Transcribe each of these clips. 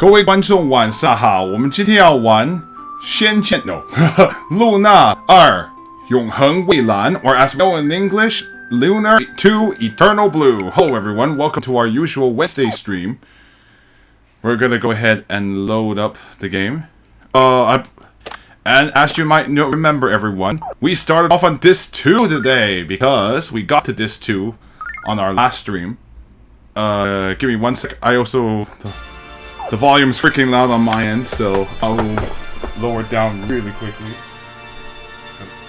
各位观众晚上好，我们今天要玩仙剑 Lunar 2永恒蔚蓝 or as well in English Lunar 2 Eternal Blue. Hello everyone, welcome to our usual Wednesday stream. We're gonna go ahead and load up the game. And as you might remember everyone, we started off on disc 2 today because we got to disc 2 on our last stream. Give me one sec. I also... The volume's freaking loud on my end, so I'll lower it down really quickly.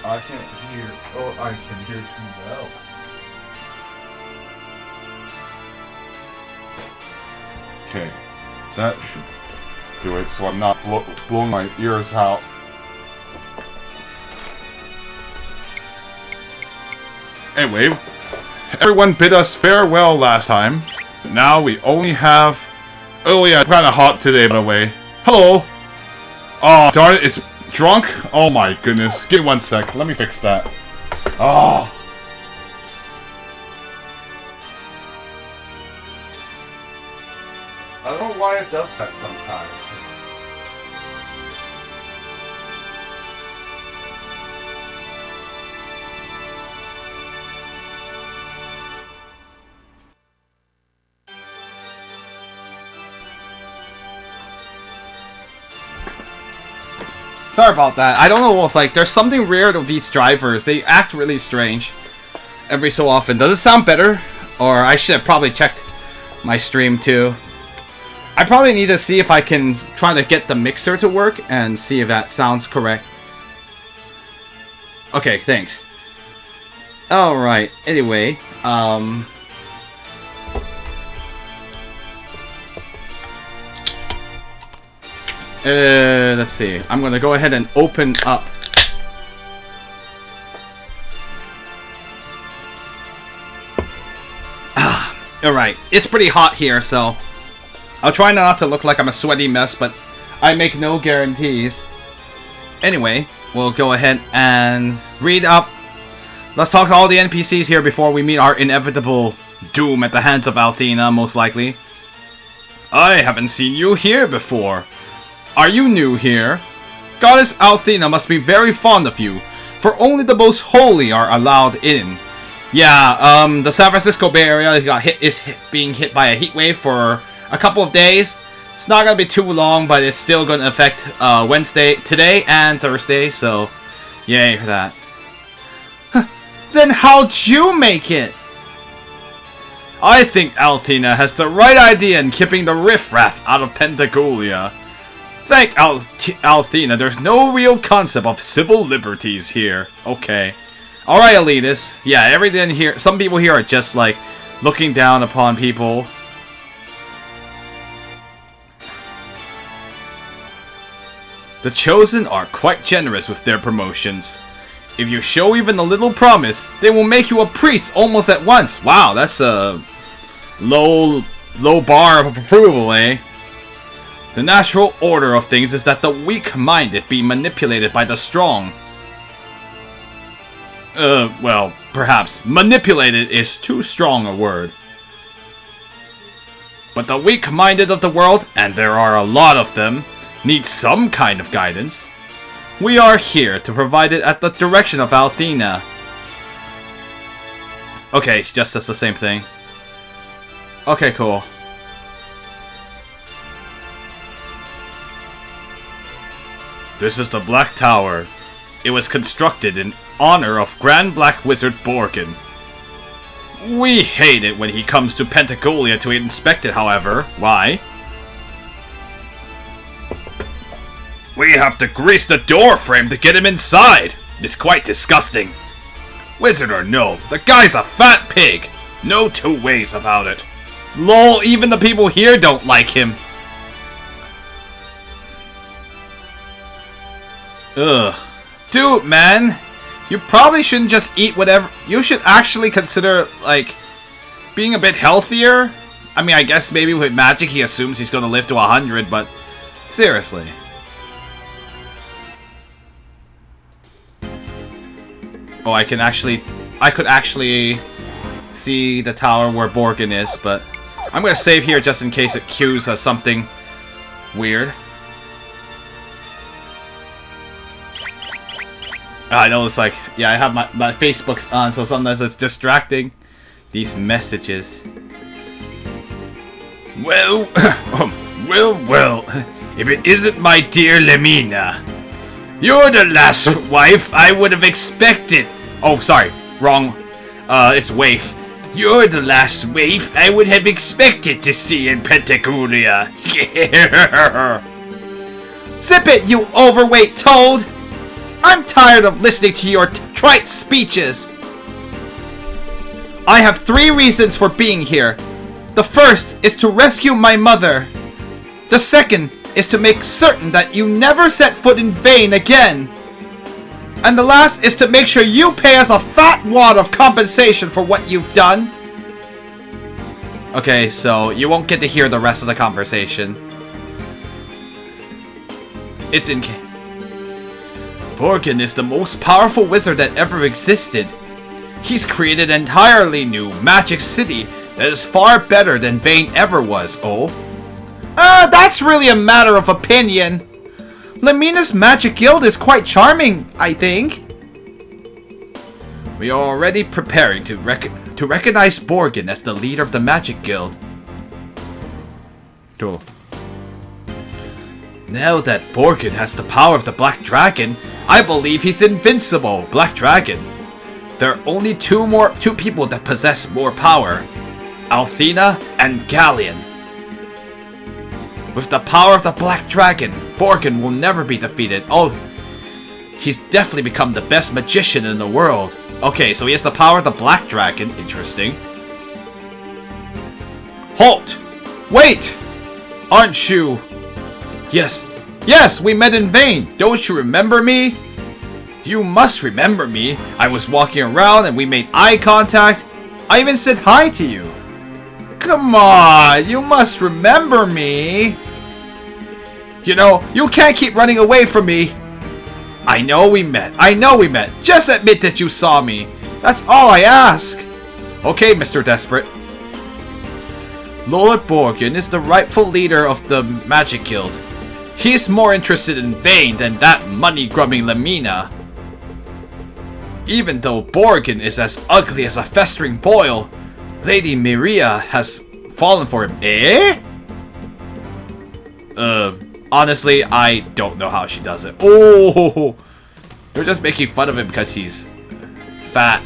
I can't hear... Oh, I can hear too well. Okay. That should do it, so I'm not blowing my ears out. Anyway, everyone bid us farewell last time. But now we only have... Oh yeah, it's kinda hot today, by the way. Hello! Oh, darn it, it's drunk? Oh my goodness. Give me one sec, let me fix that. Oh. I don't know why it does that sometimes. Sorry about that. I don't know if, like, there's something weird with these drivers. They act really strange every so often. Does it sound better? Or I should have probably checked my stream too. I probably need to see if I can try to get the mixer to work and see if that sounds correct. Okay, thanks. Alright, anyway, let's see. I'm gonna go ahead and open up. Alright, it's pretty hot here, so I'll try not to look like I'm a sweaty mess, but I make no guarantees. Anyway, we'll go ahead and read up. Let's talk to all the NPCs here before we meet our inevitable doom at the hands of Althena, most likely. I haven't seen you here before. Are you new here? Goddess Althena must be very fond of you, for only the most holy are allowed in. Yeah, the San Francisco Bay Area is being hit by a heat wave for a couple of days. It's not gonna be too long, but it's still gonna affect today and Thursday, so yay for that. Then how'd you make it? I think Althena has the right idea in keeping the riffraff out of Pentagolia. Thank Althena, there's no real concept of civil liberties here. Okay. Alright, elitists. Yeah, everything here, some people here are just like looking down upon people. The Chosen are quite generous with their promotions. If you show even a little promise, they will make you a priest almost at once. Wow, that's a low bar of approval, eh? The natural order of things is that the weak-minded be manipulated by the strong. Well, perhaps manipulated is too strong a word. But the weak-minded of the world, and there are a lot of them, need some kind of guidance. We are here to provide it at the direction of Althena. Okay, just says the same thing. Okay, cool. This is the Black Tower. It was constructed in honor of Grand Black Wizard Borgin. We hate it when he comes to Pentagolia to inspect it, however. Why? We have to grease the door frame to get him inside. It's quite disgusting. Wizard or no, the guy's a fat pig. No two ways about it. Lol, even the people here don't like him. Ugh. Dude, man. You probably shouldn't just eat whatever. You should actually consider, like, being a bit healthier. I mean, I guess maybe with magic he assumes he's gonna live to 100, but seriously. Oh, I could actually see the tower where Borgin is, but I'm gonna save here just in case it queues as something Weird. I know it's like, yeah, I have my Facebook's on, so sometimes it's distracting. These messages. Well, well, if it isn't my dear Lemina. You're the last wife I would have expected. Oh, sorry, wrong. It's waif. You're the last waif I would have expected to see in Pentaculia. Zip it, you overweight toad! I'm tired of listening to your trite speeches. I have 3 reasons for being here. The first is to rescue my mother. The second is to make certain that you never set foot in Vane again. And the last is to make sure you pay us a fat wad of compensation for what you've done. Okay, so you won't get to hear the rest of the conversation. It's in... Borgin is the most powerful wizard that ever existed. He's created an entirely new magic city that is far better than Vane ever was, oh? That's really a matter of opinion. Lemina's Magic Guild is quite charming, I think. We are already preparing to recognize Borgin as the leader of the Magic Guild. Cool. Now that Borgin has the power of the Black Dragon, I believe he's invincible, Black Dragon. There are only two people that possess more power. Althena and Galleon. With the power of the Black Dragon, Borgin will never be defeated. Oh, he's definitely become the best magician in the world. Okay, so he has the power of the Black Dragon. Interesting. Halt! Wait! Aren't you... Yes, we met in Vane. Don't you remember me? You must remember me. I was walking around and we made eye contact. I even said hi to you. Come on, you must remember me. You know, you can't keep running away from me. I know we met. Just admit that you saw me. That's all I ask. Okay, Mr. Desperate. Lord Borgin is the rightful leader of the Magic Guild. He's more interested in Vane than that money-grubbing Lemina. Even though Borgin is as ugly as a festering boil, Lady Miria has fallen for him. Eh? Honestly, I don't know how she does it. Oh! They're just making fun of him because he's fat.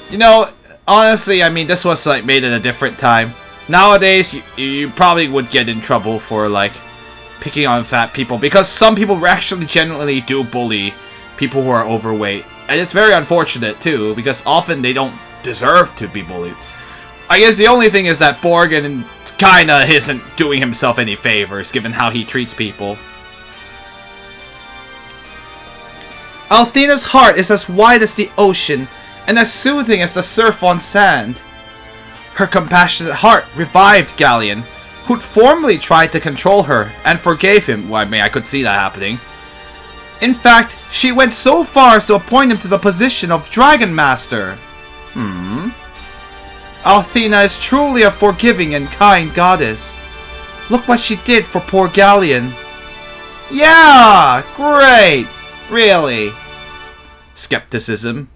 You know, honestly, I mean, this was like made at a different time. Nowadays, you probably would get in trouble for like picking on fat people because some people actually genuinely do bully people who are overweight. And it's very unfortunate too because often they don't deserve to be bullied. I guess the only thing is that Borgin kinda isn't doing himself any favors given how he treats people. Althena's heart is as wide as the ocean and as soothing as the surf on sand. Her compassionate heart revived Galleon, who'd formerly tried to control her, and forgave him. Well, I mean, I could see that happening. In fact, she went so far as to appoint him to the position of Dragon Master. Althena is truly a forgiving and kind goddess. Look what she did for poor Galleon. Yeah, great. Really. Skepticism.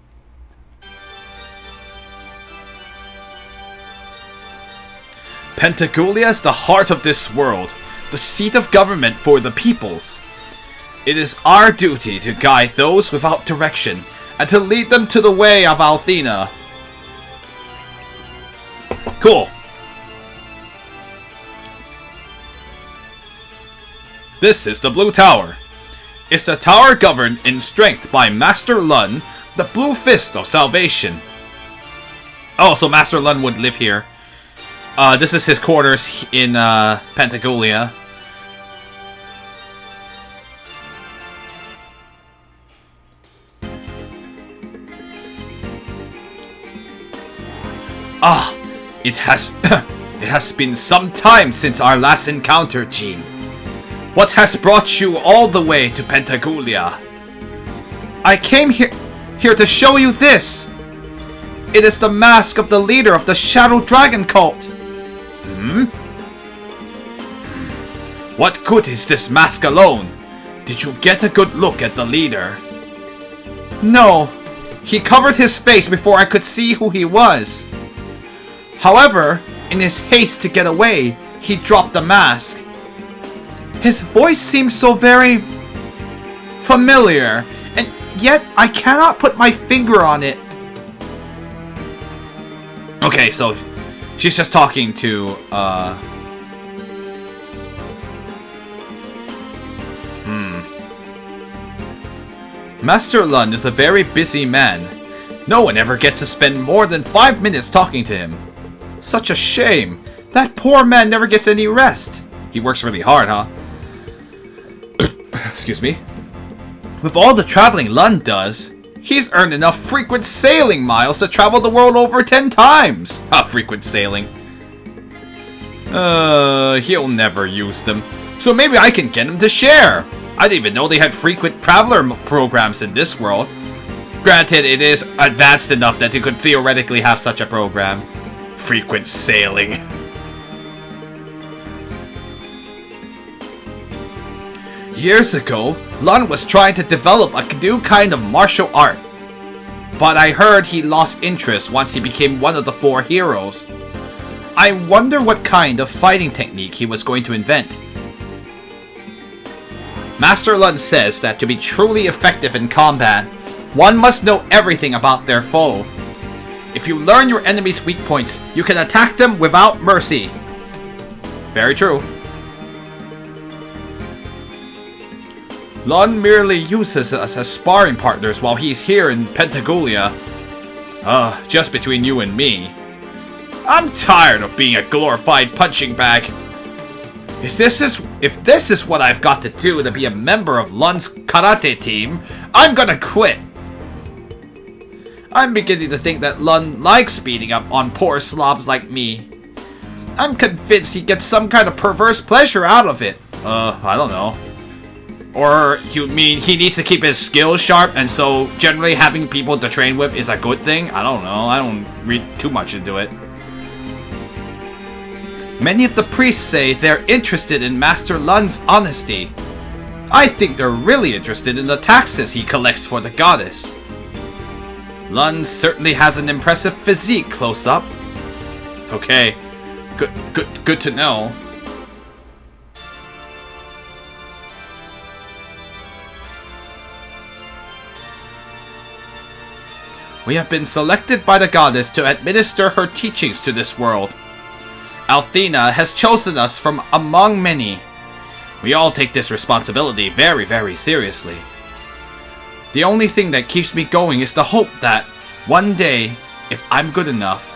Pentaculia is the heart of this world, the seat of government for the peoples. It is our duty to guide those without direction, and to lead them to the way of Althena. Cool. This is the Blue Tower. It's the tower governed in strength by Master Lun, the Blue Fist of Salvation. Oh, so Master Lun would live here. This is his quarters in Pentaculia. Ah, it has been some time since our last encounter, Jean. What has brought you all the way to Pentaculia? I came here to show you this. It is the mask of the leader of the Shadow Dragon cult. What good is this mask alone? Did you get a good look at the leader? No. He covered his face before I could see who he was. However, in his haste to get away, he dropped the mask. His voice seems so very familiar, and yet I cannot put my finger on it. Okay, so she's just talking to, Master Lun is a very busy man. No one ever gets to spend more than 5 minutes talking to him. Such a shame. That poor man never gets any rest. He works really hard, huh? Excuse me. With all the traveling Lun does, he's earned enough frequent sailing miles to travel the world over 10 times. Frequent sailing. He'll never use them. So maybe I can get him to share. I didn't even know they had frequent traveler programs in this world. Granted, it is advanced enough that they could theoretically have such a program. Frequent sailing. Years ago, Lun was trying to develop a new kind of martial art. But I heard he lost interest once he became one of the 4 heroes. I wonder what kind of fighting technique he was going to invent. Master Lun says that to be truly effective in combat, one must know everything about their foe. If you learn your enemy's weak points, you can attack them without mercy. Very true. Lun merely uses us as sparring partners while he's here in Pentagulia. Just between you and me. I'm tired of being a glorified punching bag. If this is what I've got to do to be a member of Lun's karate team, I'm gonna quit. I'm beginning to think that Lun likes beating up on poor slobs like me. I'm convinced he gets some kind of perverse pleasure out of it. I don't know. Or you mean he needs to keep his skills sharp, and so generally having people to train with is a good thing? I don't know. I don't read too much into it. Many of the priests say they're interested in Master Lun's honesty. I think they're really interested in the taxes he collects for the goddess. Lun certainly has an impressive physique close up. Okay, good to know. We have been selected by the goddess to administer her teachings to this world. Althena has chosen us from among many. We all take this responsibility very, very seriously. The only thing that keeps me going is the hope that, one day, if I'm good enough,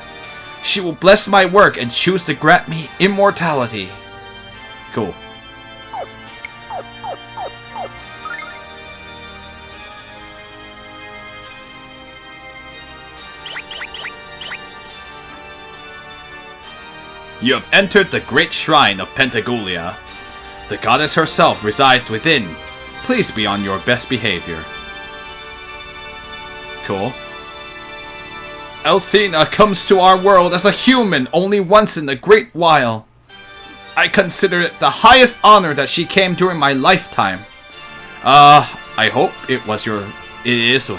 she will bless my work and choose to grant me immortality. Cool. You have entered the great shrine of Pentagulia. The goddess herself resides within. Please be on your best behavior. Cool. Althena comes to our world as a human only once in a great while. I consider it the highest honor that she came during my lifetime. I hope it is.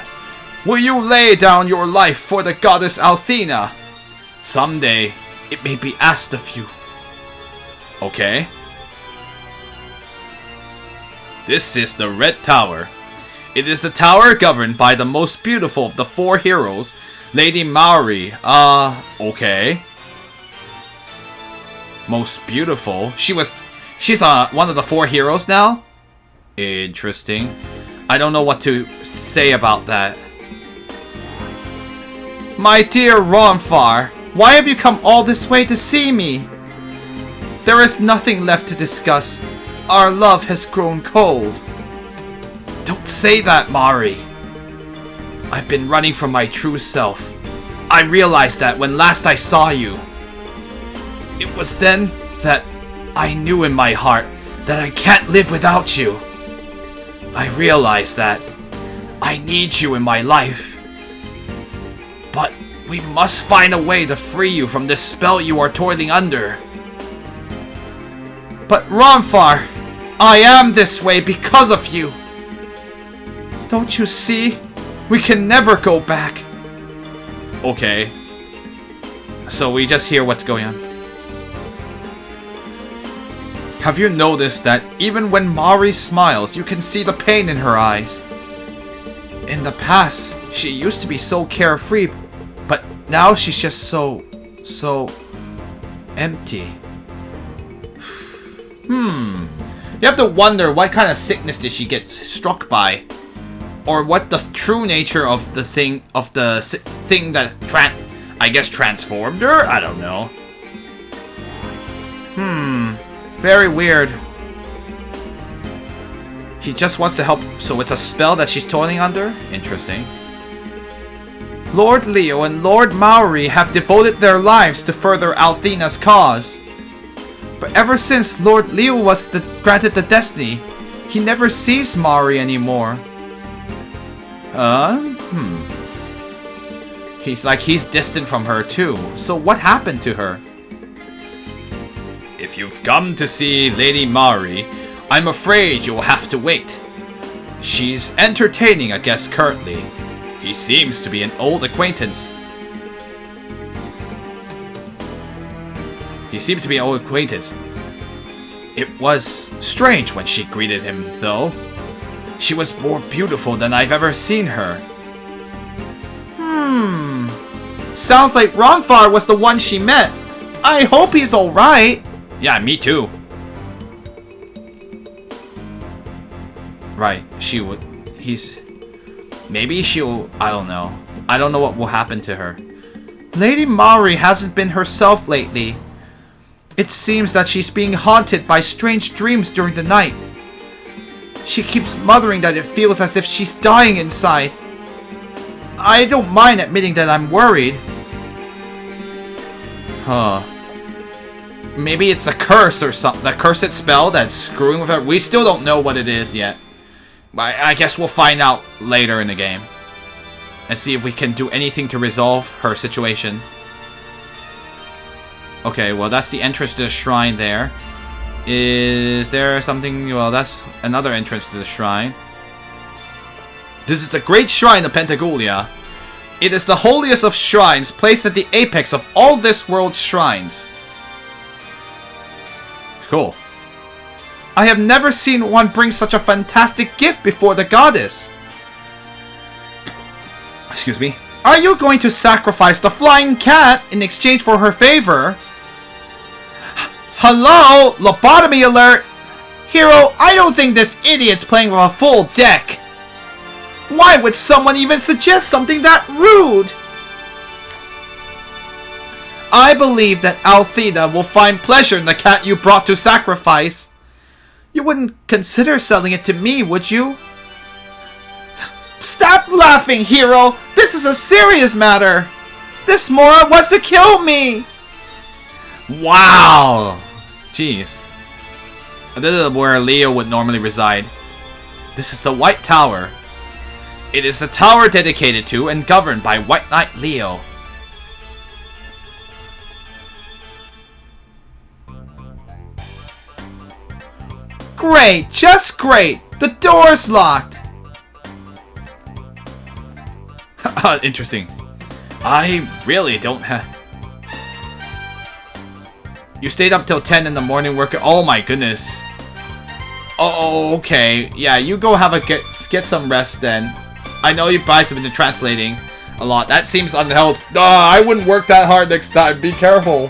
Will you lay down your life for the goddess Althena? Someday, it may be asked of you. Okay. This is the Red Tower. It is the tower governed by the most beautiful of the 4 heroes, Lady Maori. Okay. Most beautiful? She's one of the 4 heroes now? Interesting. I don't know what to say about that. My dear Ronfar, why have you come all this way to see me? There is nothing left to discuss. Our love has grown cold. Don't say that, Mari. I've been running from my true self. I realized that when last I saw you. It was then that I knew in my heart that I can't live without you. I realized that I need you in my life. But we must find a way to free you from this spell you are toiling under. But Ronfar, I am this way because of you. Don't you see? We can never go back. Okay. So we just hear what's going on. Have you noticed that even when Mari smiles, you can see the pain in her eyes? In the past, she used to be so carefree, but now she's just so empty. You have to wonder what kind of sickness did she get struck by? Or what the true nature of the thing that I guess transformed her? I don't know. Very weird. He just wants to help, so it's a spell that she's toiling under? Interesting. Lord Leo and Lord Maori have devoted their lives to further Althena's cause. But ever since Lord Leo was granted the destiny, he never sees Maori anymore. He's distant from her too. So what happened to her? If you've come to see Lady Maori, I'm afraid you'll have to wait. She's entertaining a guest currently. He seems to be an old acquaintance. It was strange when she greeted him, though. She was more beautiful than I've ever seen her. Sounds like Ronfar was the one she met. I hope he's alright. Yeah, me too. Right, maybe she'll, I don't know. I don't know what will happen to her. Lady Maori hasn't been herself lately. It seems that she's being haunted by strange dreams during the night. She keeps muttering that it feels as if she's dying inside. I don't mind admitting that I'm worried. Maybe it's a curse or something. A cursed spell that's screwing with her. We still don't know what it is yet. I guess we'll find out later in the game. And see if we can do anything to resolve her situation. Okay, well that's the entrance to the shrine there. Is there something... Well, that's another entrance to the shrine. This is the Great Shrine of Pentagoulia. It is the holiest of shrines, placed at the apex of all this world's shrines. Cool. I have never seen one bring such a fantastic gift before the goddess. Excuse me. Are you going to sacrifice the flying cat in exchange for her favor? Hello? Lobotomy alert! Hero, I don't think this idiot's playing with a full deck. Why would someone even suggest something that rude? I believe that Althea will find pleasure in the cat you brought to sacrifice. You wouldn't consider selling it to me, would you? Stop laughing, Hero! This is a serious matter! This Mora wants to kill me! Wow! Jeez. This is where Leo would normally reside. This is the White Tower. It is the tower dedicated to and governed by White Knight Leo. Great! Just great! The door's locked! Interesting. I really don't have... You stayed up till 10 in the morning working... Oh my goodness. Oh, okay. Yeah, you go have a get some rest then. I know you guys have been translating a lot. That seems unhealthy. I wouldn't work that hard next time. Be careful.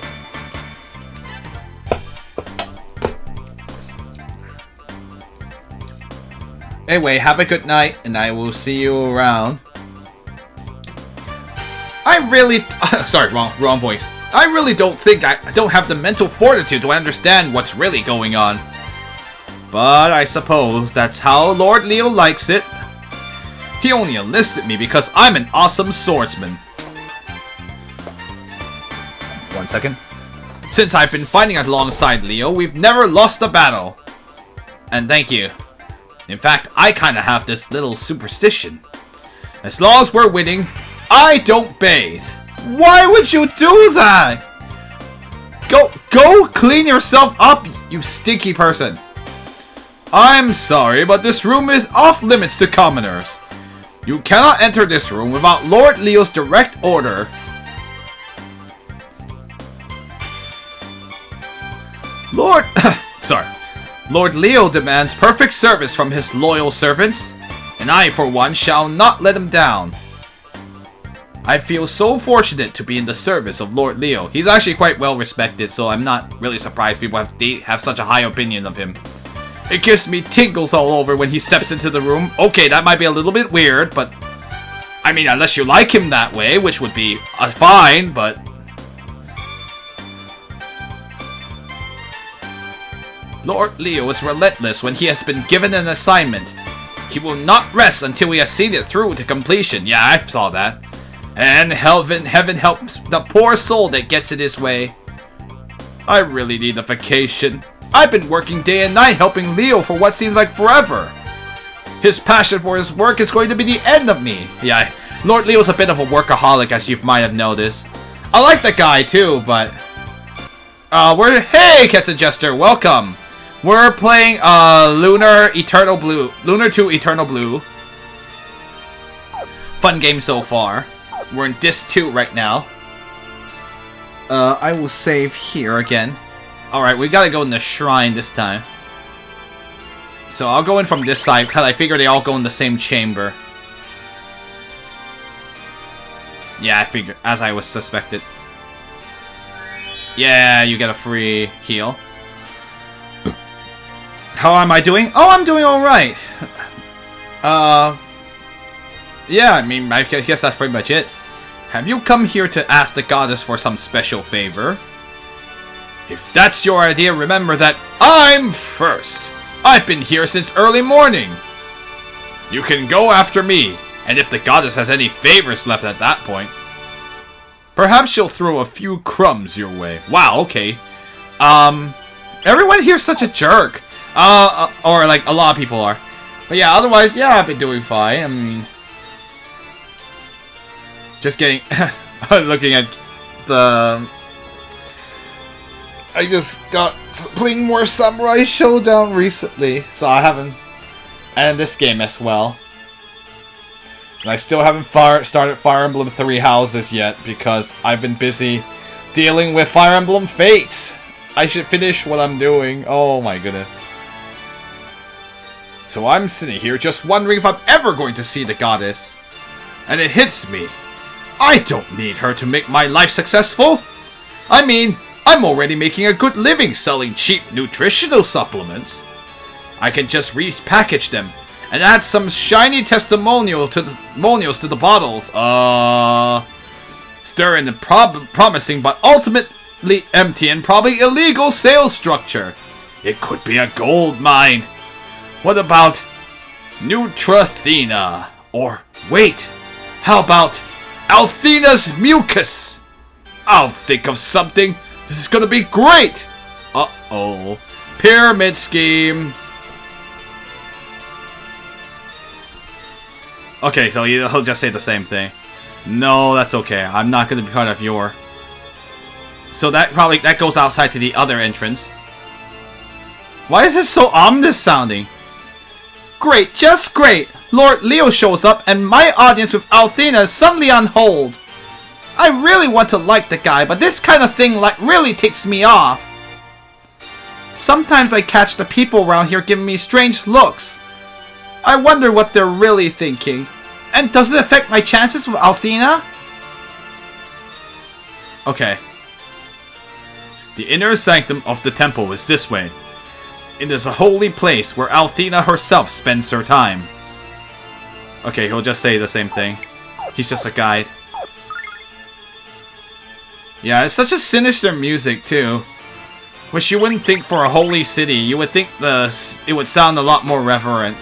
Anyway, have a good night, and I will see you around. I really... sorry, wrong voice. I really don't think I don't have the mental fortitude to understand what's really going on. But I suppose that's how Lord Leo likes it. He only enlisted me because I'm an awesome swordsman. 1 second. Since I've been fighting alongside Leo, we've never lost a battle. And thank you. In fact, I kinda have this little superstition. As long as we're winning, I don't bathe. Why would you do that? Go clean yourself up, you stinky person. I'm sorry, but this room is off limits to commoners. You cannot enter this room without Lord Leo's direct order. Lord Leo demands perfect service from his loyal servants, and I, for one, shall not let him down. I feel so fortunate to be in the service of Lord Leo. He's actually quite well respected, so I'm not really surprised people have such a high opinion of him. It gives me tingles all over when he steps into the room. Okay, that might be a little bit weird, but I mean, unless you like him that way, which would be fine, but Lord Leo is relentless when he has been given an assignment. He will not rest until he has seen it through to completion. Yeah, I saw that. And heaven helps the poor soul that gets in his way. I really need a vacation. I've been working day and night helping Leo for what seems like forever. His passion for his work is going to be the end of me. Yeah, Lord Leo's a bit of a workaholic, as you might have noticed. I like the guy too, but hey, Ketsa Jester, welcome. We're playing Lunar 2 Eternal Blue. Fun game so far. We're in Disc 2 right now. I will save here again. Alright, we gotta go in the shrine this time. So I'll go in from this side, because I figure they all go in the same chamber. Yeah, I figured, as I was suspected. Yeah, you get a free heal. How am I doing? Oh, I'm doing alright. Yeah, I mean, I guess that's pretty much it. Have you come here to ask the goddess for some special favor? If that's your idea, remember that I'm first. I've been here since early morning. You can go after me, and if the goddess has any favors left at that point, perhaps she'll throw a few crumbs your way. Wow, okay. Everyone here's such a jerk. Or like a lot of people are. But yeah, otherwise, yeah, I've been doing fine. I mean, just getting looking at the. I just got playing more Samurai Showdown recently, so I haven't, and this game as well. And I still haven't started Fire Emblem Three Houses yet because I've been busy dealing with Fire Emblem Fates. I should finish what I'm doing. Oh my goodness. So I'm sitting here just wondering if I'm ever going to see the goddess. And it hits me. I don't need her to make my life successful. I mean, I'm already making a good living selling cheap nutritional supplements. I can just repackage them and add some shiny testimonials to the bottles. Stirring the promising but ultimately empty and probably illegal sales structure. It could be a gold mine. What about Neutrathena? Or wait, how about Althena's mucus? I'll think of something. This is gonna be great! Uh-oh. Pyramid scheme. Okay, so he'll just say the same thing. No, that's okay. I'm not gonna be part of your... So that goes outside to the other entrance. Why is this so ominous sounding? Great, just great! Lord Leo shows up and my audience with Althena is suddenly on hold. I really want to like the guy, but this kind of thing really ticks me off. Sometimes I catch the people around here giving me strange looks. I wonder what they're really thinking. And does it affect my chances with Althena? Okay. The inner sanctum of the temple is this way. It is a holy place where Althena herself spends her time. Okay, he'll just say the same thing. He's just a guide. Yeah, it's such a sinister music too. Which you wouldn't think for a holy city. You would think it would sound a lot more reverent.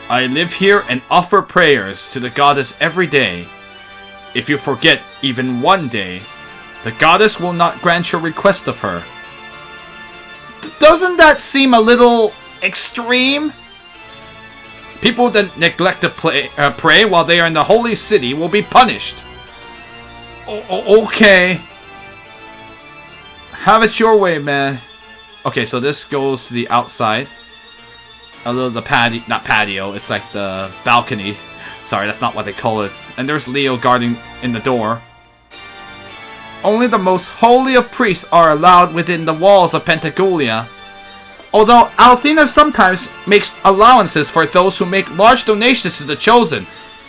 I live here and offer prayers to the goddess every day. If you forget even one day, the goddess will not grant your request of her. Doesn't that seem a little extreme? People that neglect to pray while they are in the holy city will be punished. Okay. Have it your way, man. Okay, so this goes to the outside. A little the patio, not patio, it's like the balcony. Sorry, that's not what they call it. And there's Leo guarding in the door. Only the most holy of priests are allowed within the walls of Pentagolia. Although Althena sometimes makes allowances for those who make large donations to the Chosen.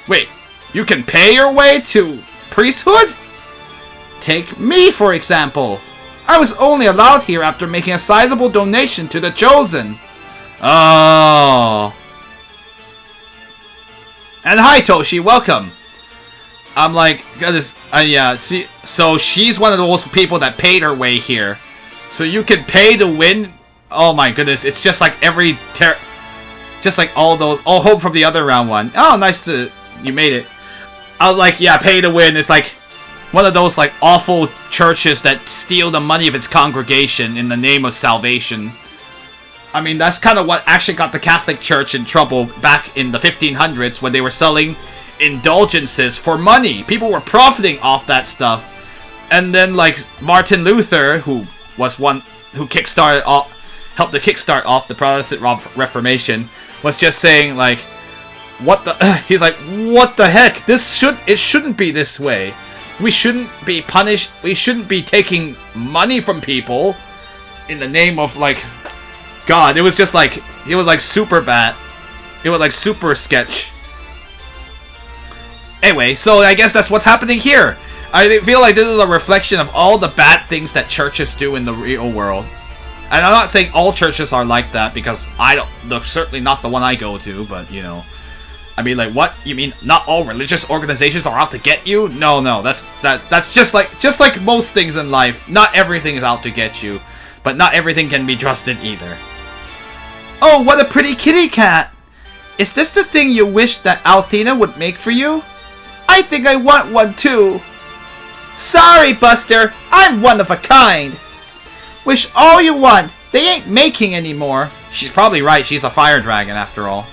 Wait, you can pay your way to priesthood? Take me, for example. I was only allowed here after making a sizable donation to the Chosen. Oh. And hi, Toshi, welcome. I'm like, goodness, yeah, see, so she's one of those people that paid her way here. So you can pay to win. Oh my goodness, it's just like just like all those, oh, Hope from the other round one. Oh, nice to, you made it. I was like, yeah, pay to win. It's like one of those like awful churches that steal the money of its congregation in the name of salvation. I mean, that's kind of what actually got the Catholic Church in trouble back in the 1500s when they were selling indulgences for money. People were profiting off that stuff. And then like Martin Luther, who was one who helped to kickstart off the Protestant Reformation, was just saying like, what the he's like, what the heck, it shouldn't be this way. We shouldn't be punished. We shouldn't be taking money from people in the name of like God. It was just like, it was like super bad. It was like super sketch. Anyway, so I guess that's what's happening here. I feel like this is a reflection of all the bad things that churches do in the real world. And I'm not saying all churches are like that, because certainly not the one I go to, but you know. I mean, like, what? You mean not all religious organizations are out to get you? No, that's just like most things in life. Not everything is out to get you, but not everything can be trusted either. Oh, what a pretty kitty cat! Is this the thing you wish that Althena would make for you? I think I want one too. Sorry, Buster, I'm one of a kind. Wish all you want. They ain't making anymore. She's probably right. She's a fire dragon after all.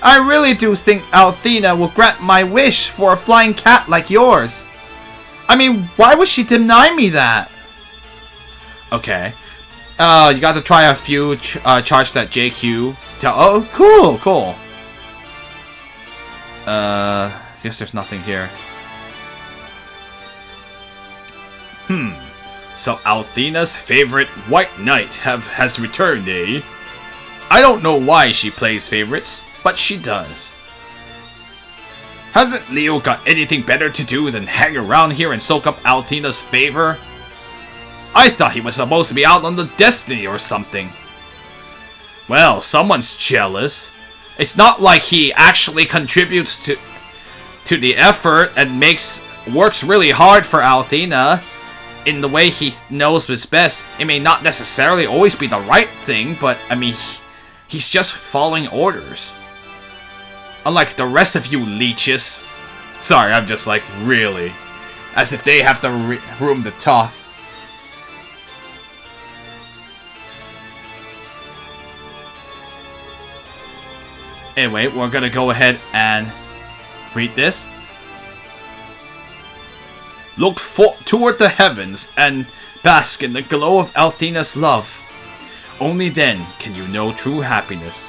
I really do think Althena will grant my wish for a flying cat like yours. I mean, why would she deny me that? Okay. You got to try a few charge that JQ. Oh, cool. Guess there's nothing here. So Althena's favorite white knight has returned, eh? I don't know why she plays favorites, but she does. Hasn't Leo got anything better to do than hang around here and soak up Althena's favor? I thought he was supposed to be out on the Destiny or something. Well, someone's jealous. It's not like he actually contributes to the effort and works really hard for Althena in the way he knows is best. It may not necessarily always be the right thing, but I mean, he's just following orders. Unlike the rest of you leeches. Sorry, I'm just like, really. As if they have the room to talk. Anyway, we're gonna go ahead and read this. Look toward the heavens and bask in the glow of Althena's love. Only then can you know true happiness.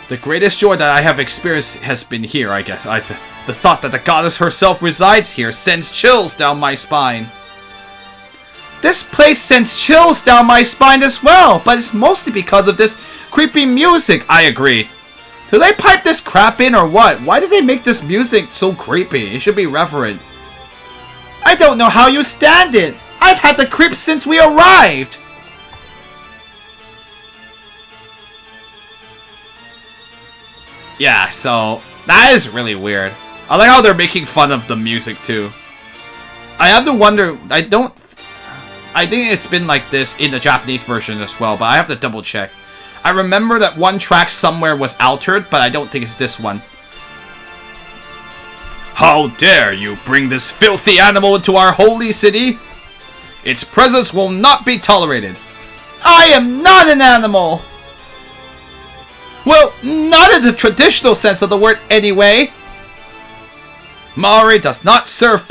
The greatest joy that I have experienced has been here, I guess. The thought that the goddess herself resides here sends chills down my spine. This place sends chills down my spine as well, but it's mostly because of this creepy music. I agree. Do they pipe this crap in or what? Why did they make this music so creepy? It should be reverent. I don't know how you stand it. I've had the creeps since we arrived. Yeah, so that is really weird. I like how they're making fun of the music too. I have to wonder, I think it's been like this in the Japanese version as well, but I have to double check. I remember that one track somewhere was altered, but I don't think it's this one. How dare you bring this filthy animal into our holy city? Its presence will not be tolerated. I am not an animal! Well, not in the traditional sense of the word anyway. Maori does not serve